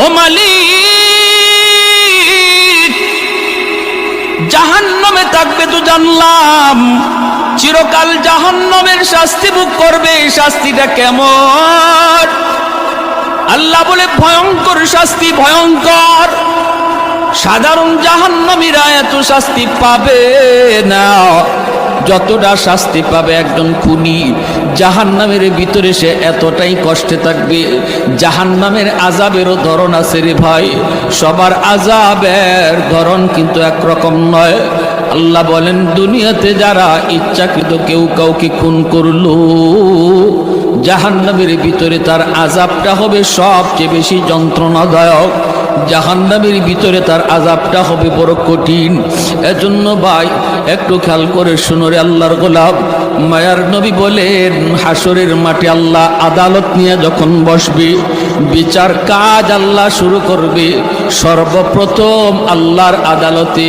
ও মালিক, জাহান্নামে থাকবে তো জানলাম, চিরকাল জাহান্নামের শাস্তি ভোগ করবে। এই শাস্তিটা কেমন? আল্লাহ বলে ভয়ঙ্কর শাস্তি, ভয়ঙ্কর। সাধারণ জাহান্নামীরা এত শাস্তি পাবে না যতটা শাস্তি পাবে একজন খুনি। জাহান্নামের ভিতরে সে এতটাই কষ্টে থাকবে। জাহান্নামের আযাবেরও ধরন আছে রে ভাই, সবার আযাবের ধরন কিন্তু একরকম নয়। আল্লাহ বলেন, দুনিয়াতে যারা ইচ্ছাকৃত কেউ কাউকে খুন করলো, জাহান্নামের ভিতরে তার আযাবটা হবে সবচেয়ে বেশি যন্ত্রণাদায়ক। জাহান্নামের ভিতরে তার আযাবটা হবে বড় কঠিন। এজন্য ভাই একটু খেয়াল করে শুনো রে আল্লাহর গোলাম। মায়ার নবী বলেন, হাসরের মাঠে আল্লাহ আদালত নিয়ে যখন বসবে, বিচার কাজ আল্লাহ শুরু করবে, সর্বপ্রথম আল্লাহর আদালতে